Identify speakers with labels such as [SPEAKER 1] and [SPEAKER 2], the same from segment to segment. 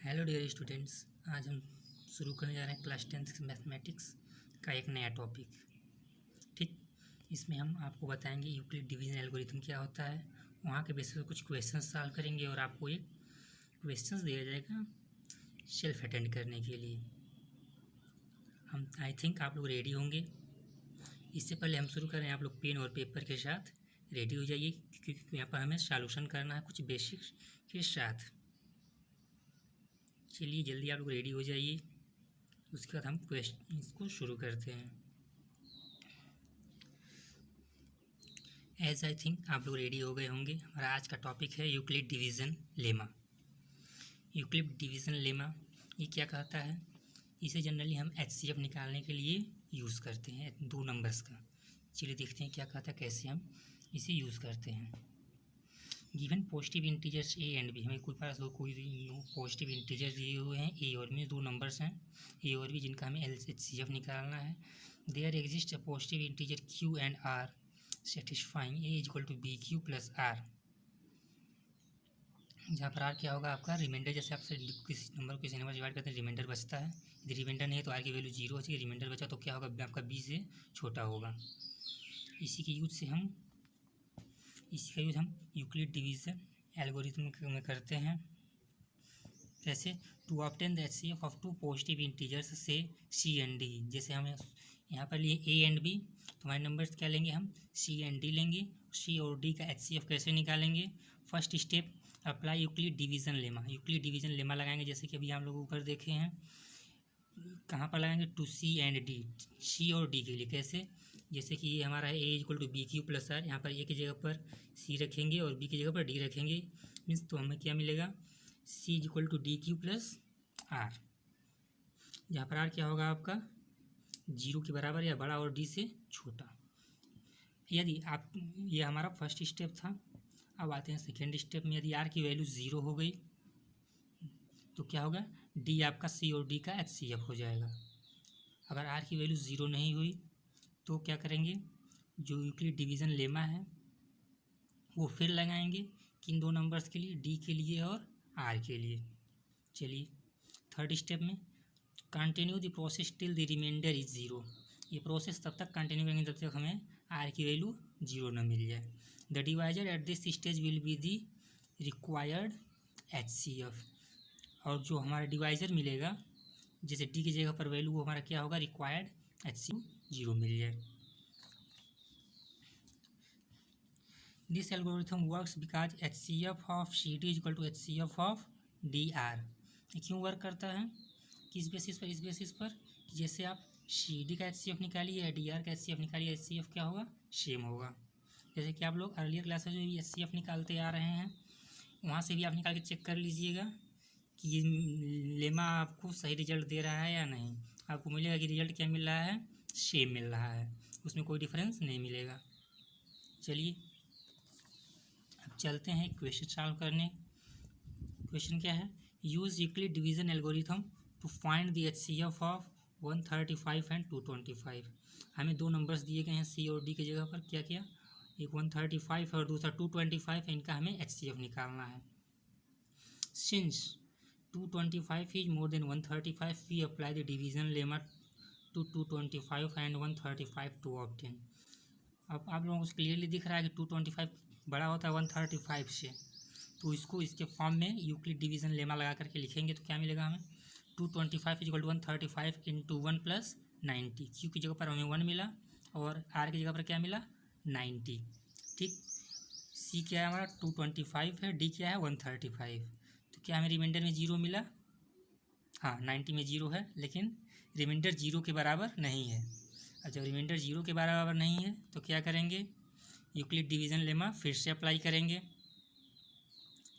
[SPEAKER 1] Hello dear students, आज हम शुरू करने जा रहे हैं क्लास 10th मैथमेटिक्स का एक नया टॉपिक। ठीक, इसमें हम आपको बताएंगे यूक्लिड डिवीजन एल्गोरिथम क्या होता है, वहाँ के बेसिस पर कुछ क्वेश्चंस सॉल्व करेंगे और आपको एक क्वेश्चंस दिया जाएगा सेल्फ अटेंड करने के लिए। हम आई थिंक आप लोग रेडी होंगे। इससे पहले हम शुरू करें, आप लोग पेन और पेपर के साथ रेडी हो जाइए, क्योंकि यहाँ पर हमें सॉल्यूशन करना है कुछ बेसिक्स के साथ। चलिए जल्दी आप लोग रेडी हो जाइए, उसके बाद हम क्वेश्चन इसको शुरू करते हैं। एज आई थिंक आप लोग रेडी हो गए होंगे। हमारा आज का टॉपिक है Euclid division lemma. Euclid division lemma ये क्या कहता है? इसे जनरली हम HCF निकालने के लिए यूज़ करते हैं, दो नंबर्स का। चलिए देखते हैं क्या कहता है, कैसे हम इसे यूज़ करते हैं। Given positive integers A and B, हमें कोई पास कोई पॉजिटिव इंटीजर्स दिए हुए हैं ए और बी, दो नंबर्स हैं ए और बी जिनका हमें HCF निकालना है। There exist a positive integer Q and R satisfying A equal to B Q plus R, जहाँ पर आर क्या होगा आपका रिमाइंडर। जैसे आपसे किसी नंबर को किसी नंबर डिवाइड करते हैं, रिमाइंडर बचता है। यदि रिमाइंडर नहीं है तो आर की वैल्यू 0 हो जाएगी, रिमाइंडर बचा तो क्या होगा आपका बी से छोटा होगा। इसी के यूज हम यूक्लिड डिवीज़न एल्गोरिथम में करते हैं। जैसे to obtain the HCF of two positive integers say c and D. जैसे हमें यहाँ पर लिए ए एंड बी, तो हमारे नंबर्स क्या लेंगे, हम सी एंड डी लेंगे। सी और डी का HCF कैसे निकालेंगे? First step, apply Euclid division lemma. Euclid division lemma लगाएंगे, जैसे कि अभी हम लोग ऊपर देखे हैं। कहाँ पर लगाएंगे? टू सी एंड डी, सी और डी के लिए। कैसे? जैसे कि ये हमारा है A equal to B Q plus R, यहाँ पर ए की जगह पर सी रखेंगे और बी की जगह पर डी रखेंगे। मीन्स तो हमें क्या मिलेगा? C equal to D Q plus R, जहाँ पर आर क्या होगा आपका 0 के बराबर या बड़ा और डी से छोटा। यदि आप, ये हमारा फर्स्ट स्टेप था। अब आते हैं सेकेंड स्टेप में। यदि आर की वैल्यू 0 हो गई तो क्या होगा? डी आपका सी और डी का HCF हो जाएगा। अगर आर की वैल्यू 0 नहीं हुई तो क्या करेंगे? जो यूक्लिड डिवीज़न लेमा है वो फिर लगाएंगे, किन दो नंबर्स के लिए, डी के लिए और आर के लिए। चलिए थर्ड स्टेप में, continue the process till the remainder is 0। ये प्रोसेस तब तक कंटिन्यू करेंगे जब तक हमें आर की वैल्यू 0 ना मिल जाए। The divisor at this stage will be the required HCF। और जो हमारा डिवाइजर मिलेगा, जैसे डी की जगह पर वैल्यू, वो हमारा क्या होगा? रिक्वायर्ड HCF 0 मिल जाए। This algorithm works because HCF of CD is equal to HCF of DR। क्यों वर्क करता है? किस बेसिस पर? इस बेसिस पर कि जैसे आप CD का HCF निकालिए या DR का HCF निकालिए, HCF क्या होगा? सेम होगा। जैसे कि आप लोग अर्लियर क्लास में जो भी HCF निकालते आ रहे हैं, वहाँ से भी आप निकाल के चेक कर लीजिएगा कि ये लेमा आपको सही रिजल्ट दे रहा है या नहीं। आपको मिलेगा कि रिजल्ट क्या मिल रहा है? सेम मिल रहा है, उसमें कोई डिफरेंस नहीं मिलेगा। चलिए अब चलते हैं क्वेश्चन सॉल्व करने। क्वेश्चन क्या है? Use Euclid division algorithm to find the HCF of 135 and 225। हमें दो नंबर्स दिए गए हैं सी और डी की जगह पर। क्या क्या? एक 135 और दूसरा 225 है, इनका हमें HCF निकालना है। Since 225 is more than 135, we apply the division lemma to 225 and 135 to obtain. अब आप लोगों को क्लियरली दिख रहा है कि 225 बड़ा होता है 135 से, तो इसको इसके फॉर्म में यूक्लिड डिवीज़न लेमा लगा करके लिखेंगे तो क्या मिलेगा हमें? 225 equal to 135 into 1 plus 90। Q की जगह पर हमें 1 मिला और आर की जगह पर क्या मिला? 90। ठीक, सी क्या है हमारा? 225 है, डी क्या है? 135। तो क्या हमें रिमाइंडर में 0 मिला? हाँ, 90 में 0 है, लेकिन रिमाइंडर 0 के बराबर नहीं है। और जब रिमाइंडर 0 के बराबर नहीं है तो क्या करेंगे? यूक्लिड डिवीज़न लेमा फिर से अप्लाई करेंगे।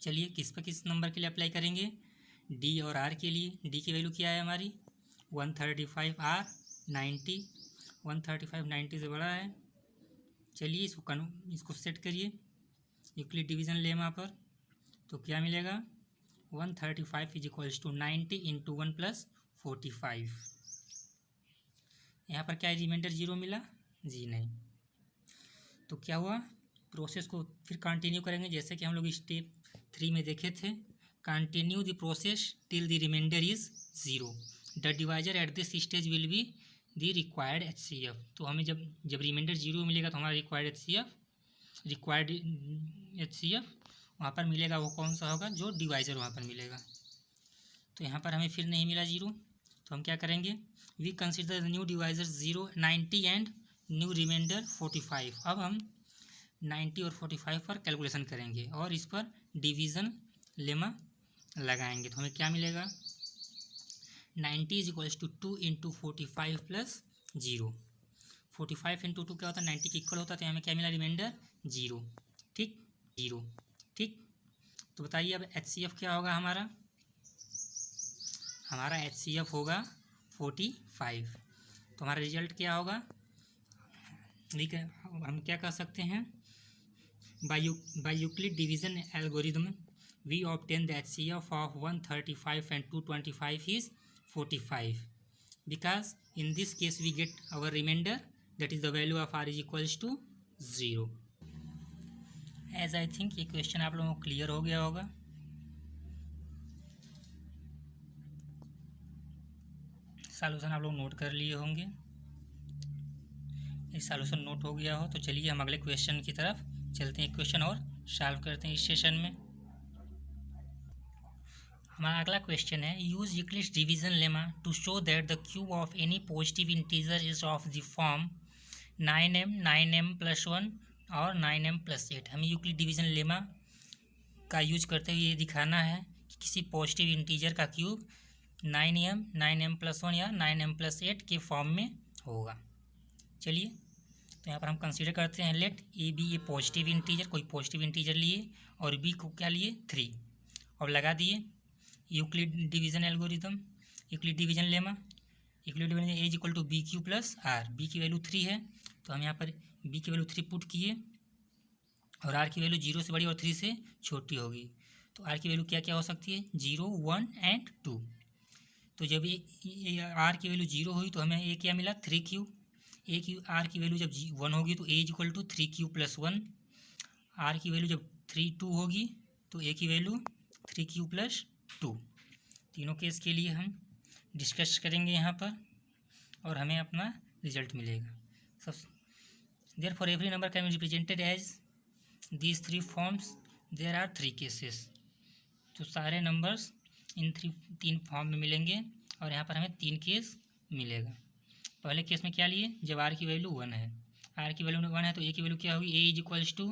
[SPEAKER 1] चलिए किस पर, किस नंबर के लिए अप्लाई करेंगे? डी और आर के लिए। डी की वैल्यू क्या है हमारी? 135, आर 90। 135 90 से बड़ा है। चलिए इसको सेट करिए यूक्लिड डिवीज़न लेमा पर, तो क्या मिलेगा? 135 is equals to 90 into 1 plus 45। यहाँ पर क्या रिमाइंडर 0 मिला? जी नहीं। तो क्या हुआ? प्रोसेस को फिर कंटिन्यू करेंगे, जैसे कि हम लोग स्टेप 3 में देखे थे। Continue the process till the remainder is 0. The divisor at this stage will be the required HCF. तो हमें जब रिमाइंडर 0 मिलेगा तो हमारा रिक्वायर्ड HCF वहाँ पर मिलेगा. वो कौन सा होगा? जो डिवाइजर वहाँ पर मिलेगा. तो यहाँ पर हमें फिर नहीं मिला 0, तो हम क्या करेंगे? We consider the new divisor 0, 90 and new remainder 45. अब हम 90 और 45 पर कैलकुलेशन करेंगे और इस पर डिवीज़न लेमा लगाएंगे. तो हमें क्या मिलेगा? 90 is equals to 2 into 45 plus 0. 45 into 2 क्या होता है? 90 के इक्वल होता है. तो हमें क्या मिला? रिमाइंडर 0. ठीक, 0. ठीक, तो बताइए अब HCF क्या होगा हमारा? हमारा HCF होगा 45. तो हमारा रिजल्ट क्या होगा? हम क्या कह सकते हैं? By Euclid division algorithm we obtain the HCF of 135 and 225 is 45, because in this case we get our remainder, that is the value of r is equals to 0. as I think ये question आप लोगों को clear हो गया होगा. Solution आप लोग note कर लिए होंगे. ये सॉल्यूशन नोट हो गया हो तो चलिए हम अगले क्वेश्चन की तरफ चलते हैं. क्वेश्चन और सॉल्व करते हैं इस सेशन में. हमारा अगला क्वेश्चन है, use Euclid's division lemma to show that the cube of any positive integer is of the form 9m 9m + 1 और 9m + 8. हमें यूक्लिड डिवीजन लेमा का यूज करते हुए ये दिखाना है कि किसी पॉजिटिव इंटीजर का क्यूब 9m 9m + 1 या 9m + 8 के फॉर्म में होगा. चलिए तो यहाँ पर हम कंसीडर करते हैं, let a be a positive integer. कोई पॉजिटिव इंटीजर लिए और बी को क्या लिए? 3. और लगा दिए Euclid division algorithm, Euclid division lemma. Euclid division a is equal to B Q plus r. B की वैल्यू 3 है तो हम यहाँ पर बी की वैल्यू 3 पुट किए और आर की वैल्यू 0 से बड़ी और 3 से छोटी होगी. तो आर की वैल्यू क्या क्या हो सकती है? 0, 1 एंड 2. तो जब आर की वैल्यू 0 हुई तो हमें ए क्या मिला? 3q. आर की वैल्यू जब 1 होगी तो A is equal to 3q + 1. R की वैल्यू जब 2 होगी तो ए की वैल्यू 3q + 2. तीनों केस के लिए हम डिस्कस करेंगे यहाँ पर और हमें अपना रिजल्ट मिलेगा. सब there for every number can be represented as these 3 forms. There are 3 cases. तो सारे नंबर्स इन 3 फॉर्म में मिलेंगे और यहाँ पर हमें 3 केस मिलेगा. पहले केस में क्या लिए? जब आर की वैल्यू 1 है. आर की वैल्यू 1 है तो ए की वैल्यू क्या होगी? ए इज इक्वल्स टू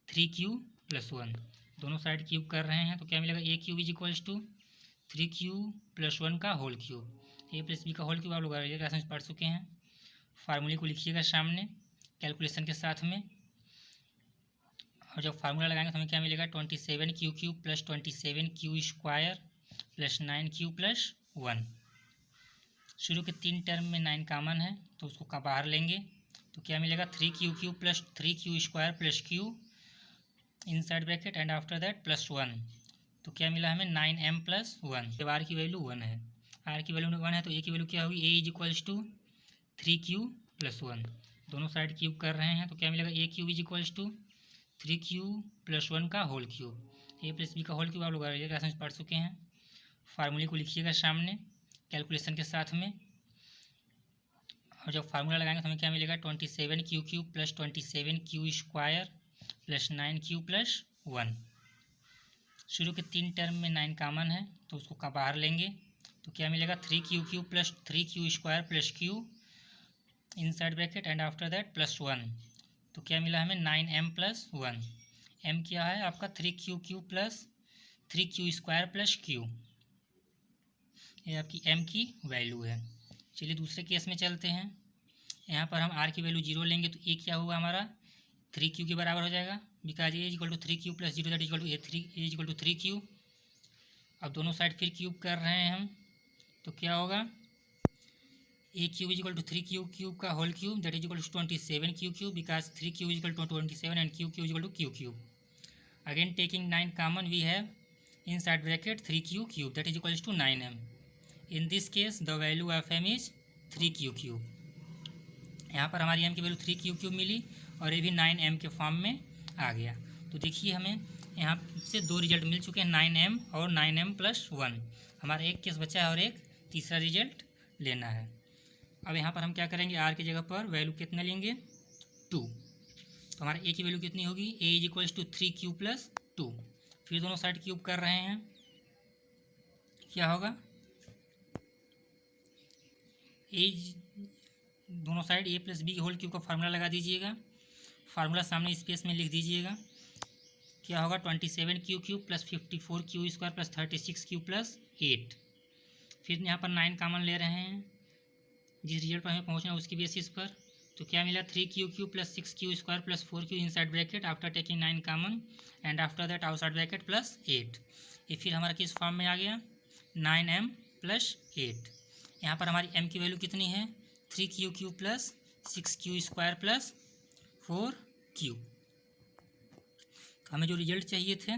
[SPEAKER 1] 3q + 1. दोनों साइड क्यूब कर रहे हैं तो क्या मिलेगा? A cube is equals to 3q + 1 का whole cube. A plus B का होल क्यूब आप लोग क्लास में पढ़ चुके हैं. फार्मूले को लिखिएगा सामने कैलकुलेशन के साथ में. और जब फार्मूला लगाएंगे तो हमें क्या मिलेगा? 27q³ + 27q² + 9q + 1. शुरू के 3 टर्म में 9 कॉमन है तो उसको का बाहर लेंगे तो क्या मिलेगा? 3q³ + 3q² + q inside bracket and after that +1. तो क्या मिला हमें? 9m + 1. जब आर की वैल्यू 1 है, आर की वैल्यू 1 है तो ए की वैल्यू क्या होगी? ए इज इक्वल्स टू 3q + 1. दोनों साइड क्यूब कर रहे हैं तो क्या मिलेगा? A cube is equals to 3q + 1 का whole cube. A plus B का होल क्यूब आप लोग क्लास में पढ़ चुके हैं. फार्मूले को लिखिएगा सामने कैलकुलेशन के साथ में. और जब फार्मूला लगाएंगे तो हमें क्या मिलेगा? 27q³ + 27q² + 9q + 1. शुरू के 3 टर्म में 9 कॉमन है तो उसको का बाहर लेंगे तो क्या मिलेगा? 3q³ + 3q² + q inside bracket and after that +1. तो क्या मिला हमें? 9m + 1. m क्या है आपका? 3q³ + 3q² + q. ये आपकी m की वैल्यू है. चलिए दूसरे केस में चलते हैं. यहाँ पर हम r की वैल्यू 0 लेंगे तो a क्या होगा हमारा? 3q के बराबर हो जाएगा. Because a is equal to 3q + 0 that is equal to a is equal to 3q. अब दोनों साइड फिर क्यूब कर रहे हैं हम तो क्या होगा? A cube is equal to 3q³ का whole cube that is equal to 27q³ because 3q is equal to 27 and q is equal to q³. Again taking 9 common we have inside bracket 3q³ that is equal to 9m. In this case the value of m is 3q³. यहाँ पर हमारी m की value 3q³ मिली और ये भी 9m के form में आ गया. तो देखिए हमें यहाँ से दो रिजल्ट मिल चुके हैं 9m और 9m+1। हमारा एक केस बचा है और एक तीसरा रिजल्ट लेना है। अब यहाँ पर हम क्या करेंगे, r की जगह पर वैल्यू कितना लेंगे 2। तो हमारा a की वैल्यू कितनी होगी, a = 3q + 2। फिर दोनों साइड क्यूब कर रहे हैं, क्या होगा दोनों side a + b whole cube का फार्मूला लगा दीजिएगा। फार्मूला सामने स्पेस में लिख दीजिएगा। क्या होगा 27q³ + 54q² + 36q + 8। फिर यहाँ पर 9 कॉमन ले रहे हैं, जिस रिजल्ट पर हमें पहुँचना है उसकी बेसिस पर। तो क्या मिला 3q³ + 6q² + 4q inside bracket after taking 9 common and after that outside bracket +8। ये फिर हमारा किस फॉर्म में आ गया 9m + 8। यहाँ पर हमारी m की वैल्यू कितनी है 3q³ + 6q² + 4q। हमें जो रिजल्ट चाहिए थे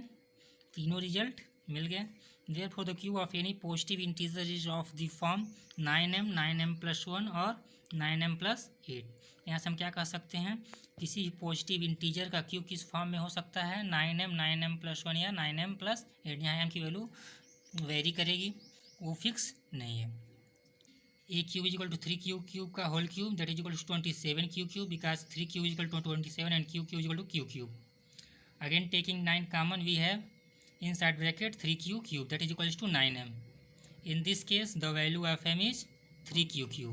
[SPEAKER 1] तीनों रिजल्ट मिल गए। Therefore the cube of any positive integer is of the form 9m, 9m+1 और 9m+8। यहाँ से हम क्या कह सकते हैं, किसी भी पॉजिटिव इंटीजर का क्यूब किस फॉर्म में हो सकता है 9m, 9m+1 या 9m+8। यहाँ m की वैल्यू वेरी करेगी, वो फिक्स नहीं है। a³ = 3q³ का whole cube that is = 27q³ because 3q = 27 and q³ = q³। Again taking 9 common we have inside bracket 3q³ that is equals to 9m. In this case the value of m is 3q³।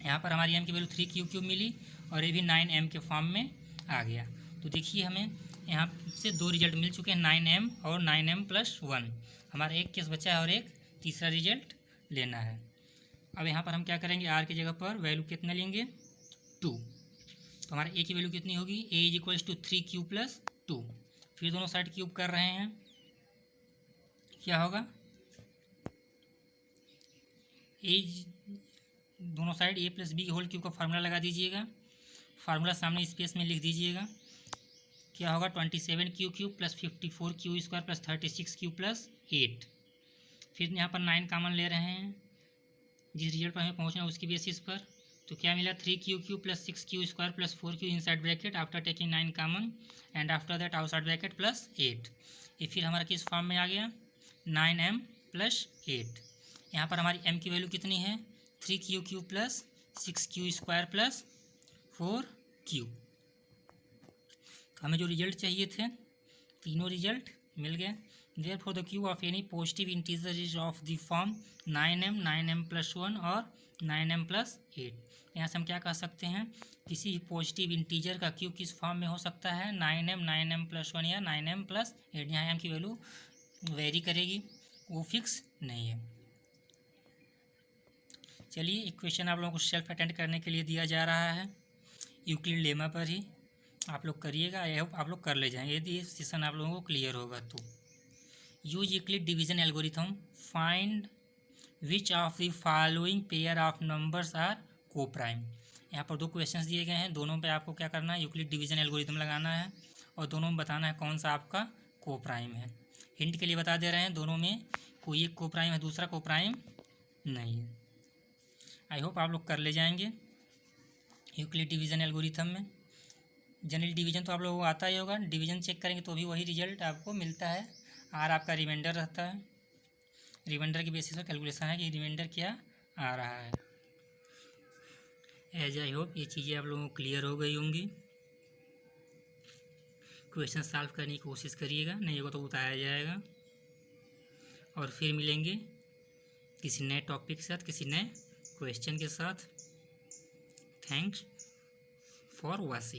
[SPEAKER 1] यहाँ पर हमारी m की value 3q³ मिली और ये भी 9m के form में आ गया। तो देखिए हमें यहाँ से दो रिजल्ट मिल चुके हैं 9m और 9m+1। हमारा एक केस बचा है और एक तीसरा रिजल्ट लेना है। अब यहाँ पर हम क्या करेंगे, r की जगह पर वैल्यू कितना लेंगे 2। तो हमारे a की वैल्यू कितनी होगी a = 3q + 2। फिर दोनों साइड क्यूब कर रहे हैं, क्या होगा दोनों side a + b whole cube का फार्मूला लगा दीजिएगा। फार्मूला सामने स्पेस में लिख दीजिएगा। क्या होगा 27q³ + 54q² + 36q + 8। फिर यहाँ पर 9 कॉमन ले रहे हैं, जिस रिजल्ट पर हमें पहुँचना है उसकी बेसिस पर। तो क्या मिला 3q³ + 6q² + 4q inside bracket after taking 9 common and after that outside bracket +8। ये फिर हमारा किस फॉर्म में आ गया 9m + 8। यहाँ पर हमारी m की वैल्यू कितनी है 3q³ + 6q² + 4q। हमें जो रिजल्ट चाहिए थे तीनों रिजल्ट मिल गए। Therefore the cube of any positive integer is of the form 9m, 9m+1 और 9m+8। यहाँ से हम क्या कह सकते हैं, किसी भी पॉजिटिव इंटीजर का क्यूब किस फॉर्म में हो सकता है 9m, 9m+1 या 9m+8। यहाँ m की वैल्यू वेरी करेगी, वो फिक्स नहीं है। चलिए एक क्वेश्चन आप लोगों को सेल्फ अटेंड करने के लिए दिया जा रहा है, यूक्लिड लेमा पर ही आप लोग करिएगा। आई होप आप लोग कर ले जाएंगे यदि ये सेशन आप लोगों को क्लियर होगा तो। Use Euclid division algorithm, find which of the following pair of numbers are coprime. यहाँ पर दो क्वेश्चंस दिए गए हैं, दोनों पे आपको क्या करना है यूक्लिड डिवीजन एल्गोरिथम लगाना है और दोनों में बताना है कौन सा आपका को प्राइम है। हिंट के लिए बता दे रहे हैं दोनों में कोई एक को प्राइम है, दूसरा को प्राइम नहीं है। आई होप आप लोग कर ले जाएंगे यूक्लिड डिवीजन एल्गोरिथम में। जनरल डिवीजन तो आप लोगों को आता ही होगा, डिवीजन चेक करेंगे तो भी वही रिजल्ट आपको मिलता है। आर आपका रिमाइंडर रहता है, रिमाइंडर की बेसिस पर कैलकुलेशन है कि रिमाइंडर क्या आ रहा है। एज आई होप ये चीज़ें आप लोगों को क्लियर हो गई होंगी। क्वेश्चन सॉल्व करने की कोशिश करिएगा, नहीं होगा तो बताया जाएगा। और फिर मिलेंगे किसी नए टॉपिक के साथ, किसी नए क्वेश्चन के साथ। Thanks for watching.